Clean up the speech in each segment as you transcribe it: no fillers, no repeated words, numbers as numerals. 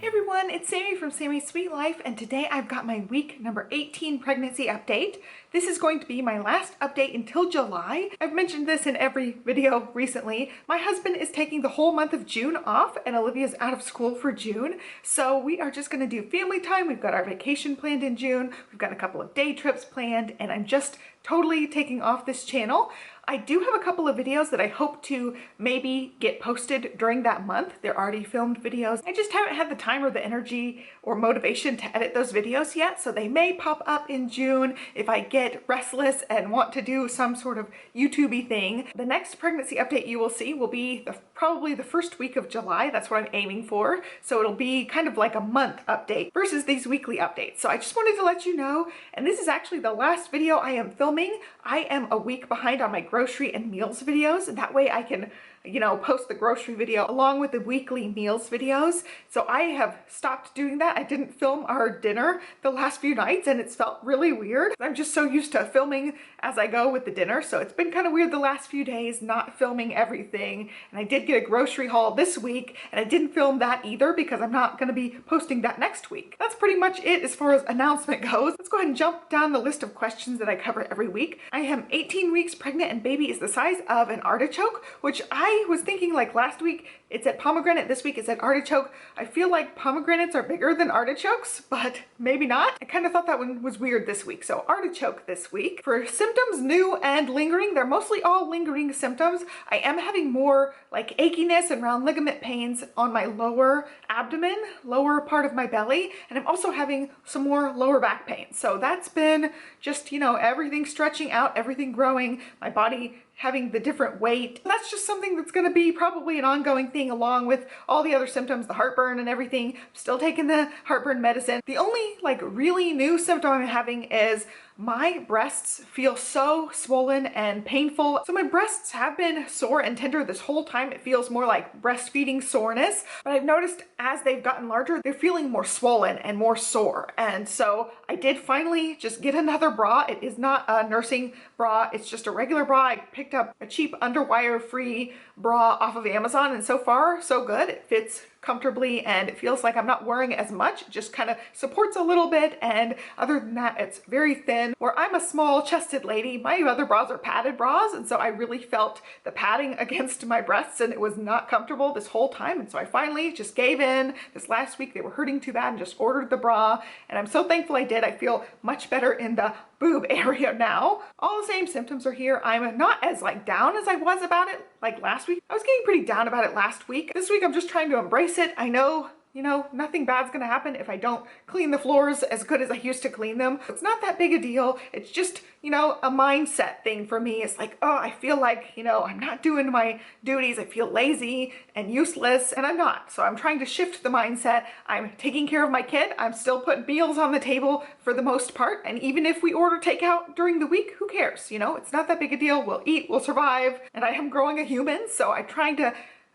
Hey everyone, it's Sammy from Sammy's Sweet Life, and today I've got my week number 18 pregnancy update. This is going to be my last update until July. I've mentioned this in every video recently. My husband is taking the whole month of June off, and Olivia's out of school for June. So we are just going to do family time. We've got our vacation planned in June. We've got a couple of day trips planned, and I'm just totally taking off this channel. I do have a couple of videos that I hope to maybe get posted during that month. They're already filmed videos. I just haven't had the time or the energy or motivation to edit those videos yet, so they may pop up in June if I get restless and want to do some sort of YouTube-y thing. The next pregnancy update you will see will be probably the first week of July. That's what I'm aiming for. So it'll be kind of like a month update versus these weekly updates. So I just wanted to let you know, and this is actually the last video I am filming. I am a week behind on my grocery and meals videos, and that way I can, post the grocery video along with the weekly meals videos. So I have stopped doing that. I didn't film our dinner the last few nights, and it's felt really weird. I'm just so used to filming as I go with the dinner, so it's been kind of weird the last few days not filming everything. And I did get a grocery haul this week, and I didn't film that either because I'm not going to be posting that next week. That's pretty much it as far as announcement goes. Let's go ahead and jump down the list of questions that I cover every week. I am 18 weeks pregnant, and baby is the size of an artichoke, which I was thinking, like, last week it's at pomegranate, this week it's at artichoke. I feel like pomegranates are bigger than artichokes, but maybe not. I kind of thought that one was weird this week. So artichoke this week. For symptoms, new and lingering, they're mostly all lingering symptoms. I am having more like achiness and round ligament pains on my lower abdomen, lower part of my belly, and I'm also having some more lower back pain. So that's been just, everything stretching out, everything growing, my body having the different weight. That's just something that's going to be probably an ongoing thing along with all the other symptoms, the heartburn and everything. I'm still taking the heartburn medicine. The only really new symptom I'm having is my breasts feel so swollen and painful. So my breasts have been sore and tender this whole time. It feels more like breastfeeding soreness, but I've noticed as they've gotten larger, they're feeling more swollen and more sore. And so I did finally just get another bra. It is not a nursing bra. It's just a regular bra. I picked up a cheap underwire free bra off of Amazon, and so far so good. It fits comfortably and it feels like I'm not wearing it as much. It just kind of supports a little bit, and other than that it's very thin. Where I'm a small chested lady, my other bras are padded bras, and so I really felt the padding against my breasts and it was not comfortable this whole time. And so I finally just gave in. This last week they were hurting too bad and just ordered the bra, and I'm so thankful I did. I feel much better in the boob area now. All the same symptoms are here. I'm not as down as I was about it like last week. I was getting pretty down about it last week. This week I'm just trying to embrace it. I know, nothing bad's gonna happen if I don't clean the floors as good as I used to clean them. It's not that big a deal. It's just, a mindset thing for me. It's like, oh, I feel like, I'm not doing my duties. I feel lazy and useless, and I'm not. So I'm trying to shift the mindset. I'm taking care of my kid. I'm still putting meals on the table for the most part. And even if we order takeout during the week, who cares? It's not that big a deal. We'll eat, we'll survive. And I am growing a human, so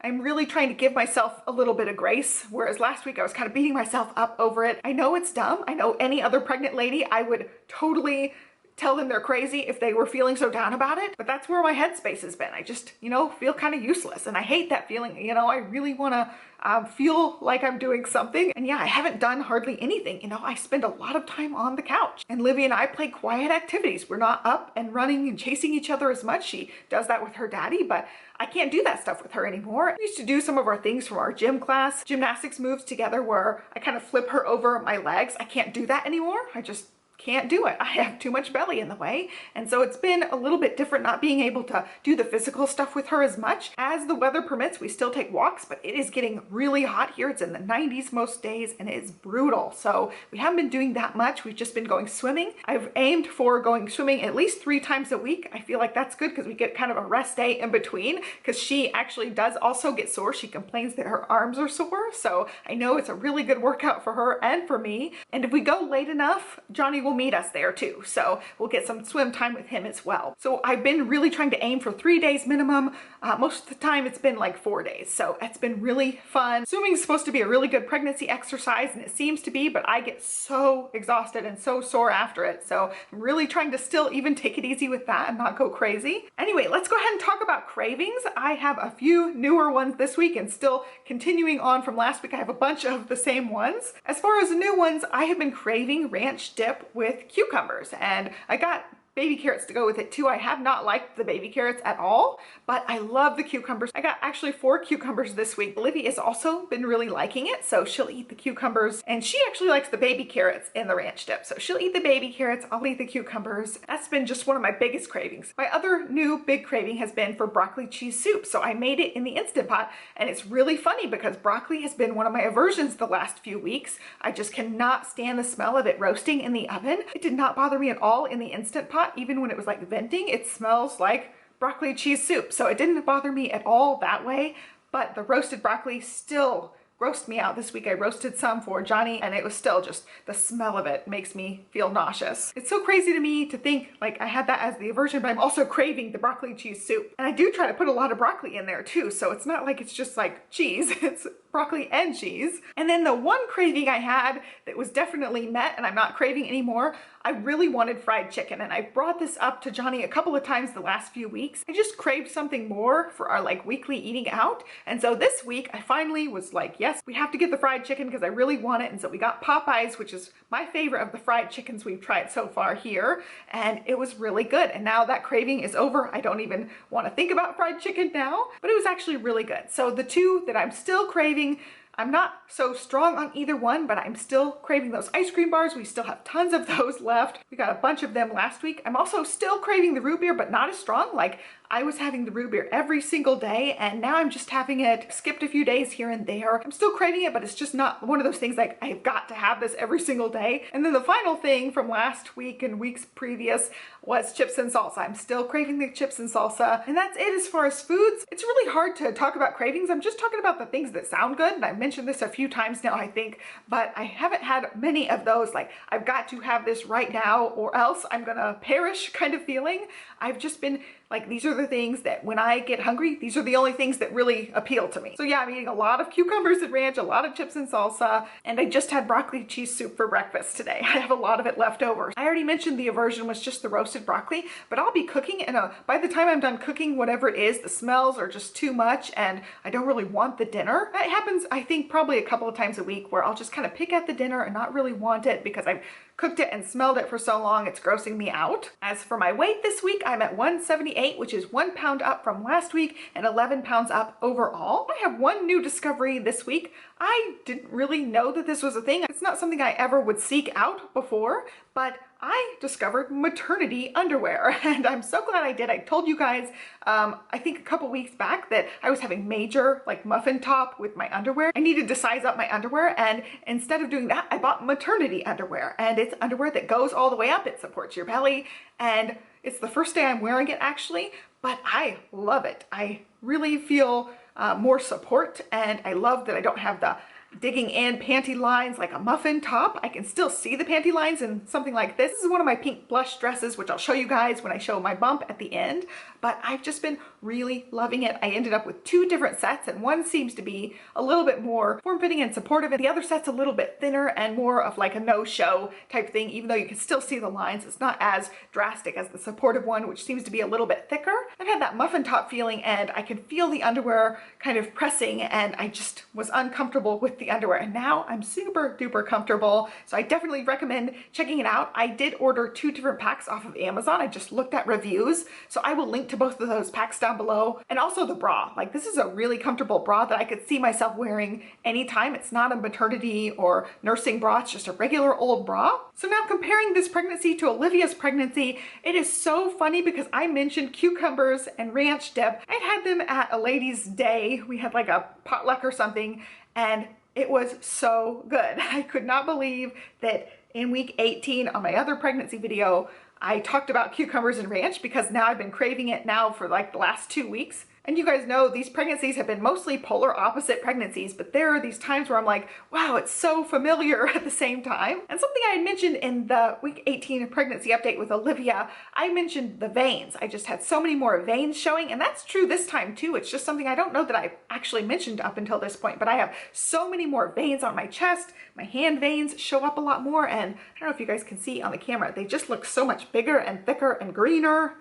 I'm really trying to give myself a little bit of grace, whereas last week I was kind of beating myself up over it. I know it's dumb. I know any other pregnant lady, I would totally tell them they're crazy if they were feeling so down about it, but that's where my headspace has been. I just, feel kind of useless, and I hate that feeling. I really want to feel like I'm doing something. And yeah, I haven't done hardly anything. I spend a lot of time on the couch, and Livy and I play quiet activities. We're not up and running and chasing each other as much. She does that with her daddy, but I can't do that stuff with her anymore. We used to do some of our things from our gym class, gymnastics moves together, where I kind of flip her over my legs. I can't do that anymore. I just can't do it. I have too much belly in the way. And so it's been a little bit different not being able to do the physical stuff with her as much. As the weather permits, we still take walks, but it is getting really hot here. It's in the 90s most days, and it is brutal. So we haven't been doing that much. We've just been going swimming. I've aimed for going swimming at least 3 times a week. I feel like that's good because we get kind of a rest day in between, because she actually does also get sore. She complains that her arms are sore. So I know it's a really good workout for her and for me. And if we go late enough, Johnny will meet us there too. So we'll get some swim time with him as well. So I've been really trying to aim for 3 days minimum. Most of the time it's been like 4 days. So it's been really fun. Swimming is supposed to be a really good pregnancy exercise, and it seems to be, but I get so exhausted and so sore after it. So I'm really trying to still even take it easy with that and not go crazy. Anyway, let's go ahead and talk about about cravings, I have a few newer ones this week and still continuing on from last week. I have a bunch of the same ones. As far as the new ones, I have been craving ranch dip with cucumbers, and I got baby carrots to go with it too. I have not liked the baby carrots at all, but I love the cucumbers. I got actually 4 cucumbers this week. Olivia has also been really liking it, so she'll eat the cucumbers, and she actually likes the baby carrots in the ranch dip. So she'll eat the baby carrots, I'll eat the cucumbers. That's been just one of my biggest cravings. My other new big craving has been for broccoli cheese soup. So I made it in the Instant Pot, and it's really funny because broccoli has been one of my aversions the last few weeks. I just cannot stand the smell of it roasting in the oven. It did not bother me at all in the Instant Pot. Even when it was like venting, it smells like broccoli cheese soup. So it didn't bother me at all that way, but the roasted broccoli still grossed me out. This week I roasted some for Johnny, and it was still just, the smell of it makes me feel nauseous. It's so crazy to me to think like I had that as the aversion, but I'm also craving the broccoli cheese soup. And I do try to put a lot of broccoli in there too, so it's not like it's just like cheese, it's broccoli and cheese. And then the one craving I had that was definitely met and I'm not craving anymore, I really wanted fried chicken, and I brought this up to Johnny a couple of times the last few weeks. I just craved something more for our like weekly eating out. And so this week I finally was like, yes, we have to get the fried chicken because I really want it. And so we got Popeyes, which is my favorite of the fried chickens we've tried so far here. And it was really good. And now that craving is over. I don't even want to think about fried chicken now, but it was actually really good. So the two that I'm still craving, I'm not so strong on either one, but I'm still craving those ice cream bars. We still have tons of those left. We got a bunch of them last week. I'm also still craving the root beer, but not as strong. Like I was having the root beer every single day, and now I'm just having it skipped a few days here and there. I'm still craving it, but it's just not one of those things like I've got to have this every single day. And then the final thing from last week and weeks previous was chips and salsa. I'm still craving the chips and salsa. And that's it as far as foods. It's really hard to talk about cravings. I'm just talking about the things that sound good. And I've mentioned this a few times now, I think, but I haven't had many of those like I've got to have this right now or else I'm gonna perish kind of feeling. I've just been like, these are the things that when I get hungry, these are the only things that really appeal to me. So yeah, I'm eating a lot of cucumbers and ranch, a lot of chips and salsa, and I just had broccoli cheese soup for breakfast today. I have a lot of it left over. I already mentioned the aversion was just the roasted broccoli, but I'll be cooking, and by the time I'm done cooking whatever it is, the smells are just too much and I don't really want the dinner. That happens, I think, probably a couple of times a week where I'll just kind of pick at the dinner and not really want it because I've cooked it and smelled it for so long, it's grossing me out. As for my weight this week, I'm at 178, which is 1 pound up from last week and 11 pounds up overall. I have one new discovery this week. I didn't really know that this was a thing. It's not something I ever would seek out before, but I discovered maternity underwear, and I'm so glad I did. I told you guys, I think a couple weeks back that I was having major like muffin top with my underwear. I needed to size up my underwear, and instead of doing that, I bought maternity underwear, and it's underwear that goes all the way up. It supports your belly, and it's the first day I'm wearing it actually, but I love it. I really feel more support, and I love that I don't have the digging in panty lines like a muffin top. I can still see the panty lines in something like this. This is one of my pink blush dresses, which I'll show you guys when I show my bump at the end, but I've just been really loving it. I ended up with 2 different sets, and one seems to be a little bit more form-fitting and supportive, and the other set's a little bit thinner and more of like a no-show type thing. Even though you can still see the lines, it's not as drastic as the supportive one, which seems to be a little bit thicker. I've had that muffin top feeling, and I can feel the underwear kind of pressing, and I just was uncomfortable with the underwear, and now I'm super duper comfortable. So I definitely recommend checking it out. I did order 2 different packs off of Amazon. I just looked at reviews, so I will link to both of those packs down below. And also the bra, like this is a really comfortable bra that I could see myself wearing anytime. It's not a maternity or nursing bra, it's just a regular old bra. So now comparing this pregnancy to Olivia's pregnancy, it is so funny because I mentioned cucumbers and ranch dip. I'd had them at a ladies' day. We had like a potluck or something, and it was so good. I could not believe that in week 18 on my other pregnancy video, I talked about cucumbers and ranch because now I've been craving it now for like the last 2 weeks. And you guys know these pregnancies have been mostly polar opposite pregnancies, but there are these times where I'm like, wow, it's so familiar at the same time. And something I had mentioned in the week 18 pregnancy update with Olivia, I mentioned the veins. I just had so many more veins showing, and that's true this time too. It's just something I don't know that I've actually mentioned up until this point, but I have so many more veins on my chest. My hand veins show up a lot more, and I don't know if you guys can see on the camera, they just look so much bigger and thicker and greener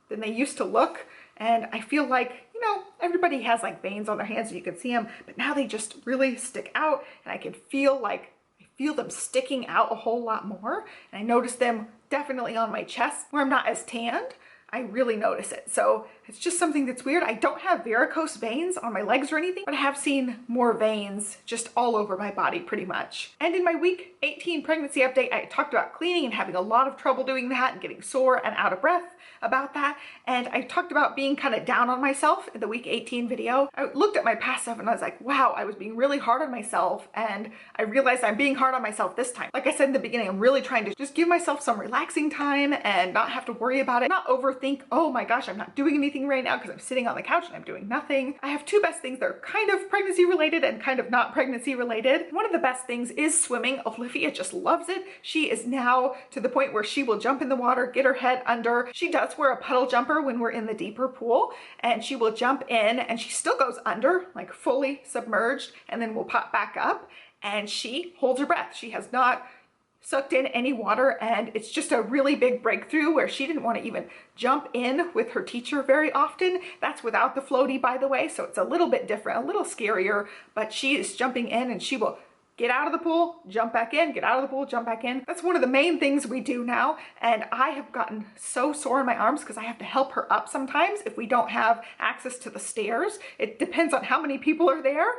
than they used to look. and I feel like, you know, everybody has like veins on their hands and you can see them, but now they just really stick out, and I can feel like, I feel them sticking out a whole lot more. And I notice them definitely on my chest where I'm not as tanned. I really notice it. So it's just something that's weird. I don't have varicose veins on my legs or anything, but I have seen more veins just all over my body pretty much. And in my week 18 pregnancy update, I talked about cleaning and having a lot of trouble doing that and getting sore and out of breath about that. And I talked about being kind of down on myself in the week 18 video. I looked at my past stuff and I was like, wow, I was being really hard on myself, and I realized I'm being hard on myself this time. Like I said in the beginning, I'm really trying to just give myself some relaxing time and not have to worry about it, not overthink, oh my gosh, I'm not doing anything right now because I'm sitting on the couch and I'm doing nothing. I have two best things that are kind of pregnancy related and kind of not pregnancy related. One of the best things is swimming. Olivia just loves it. She is now to the point where she will jump in the water, get her head under. She does wear a puddle jumper when we're in the deeper pool, and she will jump in and she still goes under, like fully submerged, and then will pop back up, and she holds her breath. She has not sucked in any water, and it's just a really big breakthrough where she didn't want to even jump in with her teacher very often. That's without the floaty, by the way, so it's a little bit different, a little scarier, but she is jumping in and she will get out of the pool, jump back in, get out of the pool, jump back in. That's one of the main things we do now. And I have gotten so sore in my arms because I have to help her up sometimes if we don't have access to the stairs. It depends on how many people are there.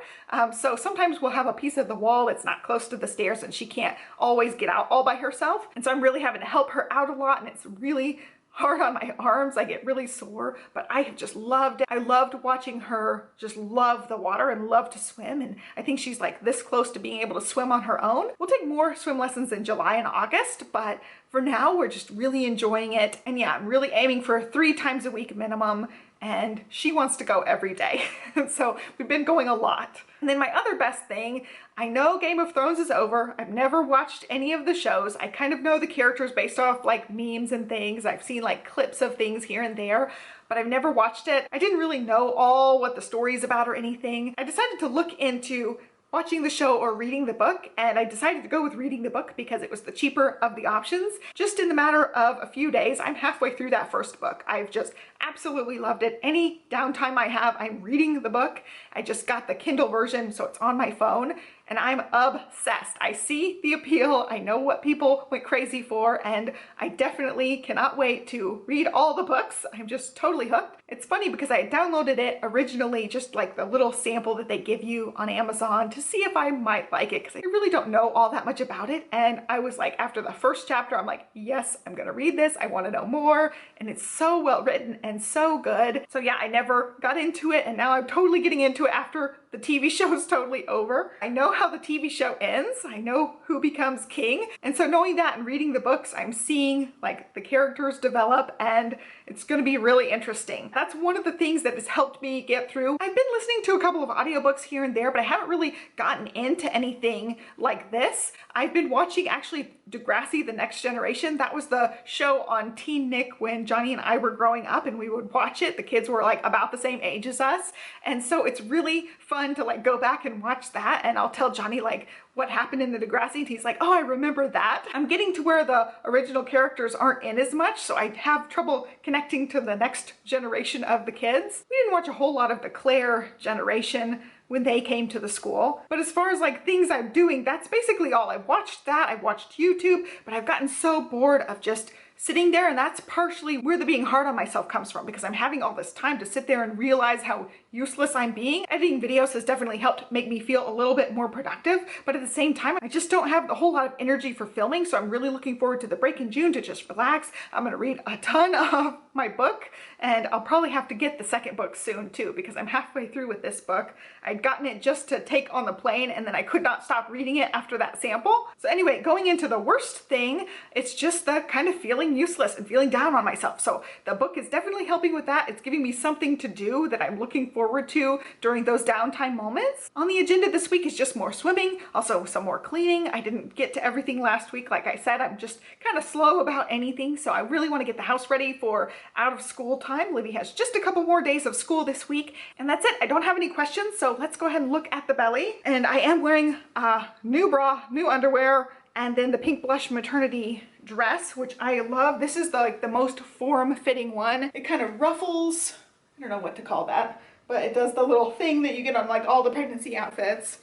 So sometimes we'll have a piece of the wall that's not close to the stairs and she can't always get out all by herself. And so I'm really having to help her out a lot, and it's really hard on my arms. I get really sore, but I have just loved it. I loved watching her just love the water and love to swim, and I think she's like this close to being able to swim on her own. We'll take more swim lessons in July and August, but for now we're just really enjoying it. And yeah, I'm really aiming for 3 times a week minimum, and she wants to go every day. So we've been going a lot. And then my other best thing, I know Game of Thrones is over. I've never watched any of the shows. I kind of know the characters based off like memes and things. I've seen like clips of things here and there, but I've never watched it. I didn't really know all what the story's about or anything. I decided to look into watching the show or reading the book, and I decided to go with reading the book because it was the cheaper of the options. Just in the matter of a few days, I'm halfway through that first book. I've just absolutely loved it. Any downtime I have, I'm reading the book. I just got the Kindle version, so it's on my phone, and I'm obsessed. I see the appeal. I know what people went crazy for, and I definitely cannot wait to read all the books. I'm just totally hooked. It's funny because I downloaded it originally, just like the little sample that they give you on Amazon, to see if I might like it, because I really don't know all that much about it. And I was like, after the first chapter, I'm like, yes, I'm gonna read this. I want to know more. And it's so well written and so good. So yeah, I never got into it, and now I'm totally getting into it after the TV show is totally over. I know how the TV show ends. I know who becomes king. And so knowing that and reading the books, I'm seeing like the characters develop, and it's going to be really interesting. That's one of the things that has helped me get through. I've been listening to a couple of audiobooks here and there, but I haven't really gotten into anything like this. I've been watching actually Degrassi: The Next Generation. That was the show on Teen Nick when Johnny and I were growing up, and we would watch it. The kids were like about the same age as us. And so it's really fun to like go back and watch that, and I'll tell Johnny like what happened in the Degrassi, and he's like, oh, I remember that. I'm getting to where the original characters aren't in as much, so I have trouble connecting to the next generation of the kids. We didn't watch a whole lot of the Claire generation when they came to the school. But as far as like things I'm doing, that's basically all. I've watched that, I've watched YouTube, but I've gotten so bored of just sitting there, and that's partially where the being hard on myself comes from, because I'm having all this time to sit there and realize how useless I'm being. Editing videos has definitely helped make me feel a little bit more productive, but at the same time, I just don't have a whole lot of energy for filming, so I'm really looking forward to the break in June to just relax. I'm gonna read a ton of my book, and I'll probably have to get the second book soon too, because I'm halfway through with this book. I'd gotten it just to take on the plane, and then I could not stop reading it after that sample. So anyway, going into the worst thing, it's just the kind of feeling useless and feeling down on myself. So the book is definitely helping with that. It's giving me something to do that I'm looking forward to during those downtime moments. On the agenda this week is just more swimming, also some more cleaning. I didn't get to everything last week. Like I said, I'm just kind of slow about anything, so I really want to get the house ready for out of school time. Livy has just a couple more days of school this week, and that's it. I don't have any questions, so let's go ahead and look at the belly. And I am wearing a new bra, new underwear, and then the pink blush maternity dress, which I love. This is the most form-fitting one. It kind of ruffles I don't know what to call that, but it does the little thing that you get on like all the pregnancy outfits.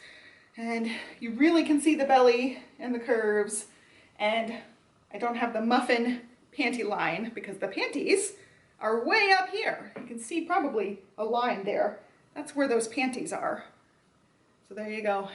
And you really can see the belly and the curves. And I don't have the muffin panty line because the panties are way up here. You can see probably a line there. That's where those panties are. So there you go.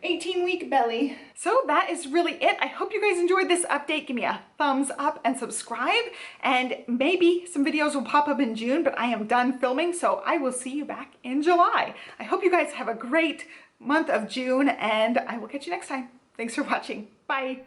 18-week belly. So that is really it. I hope you guys enjoyed this update. Give me a thumbs up and subscribe. And maybe some videos will pop up in June, but I am done filming, so I will see you back in July. I hope you guys have a great month of June, and I will catch you next time. Thanks for watching. Bye.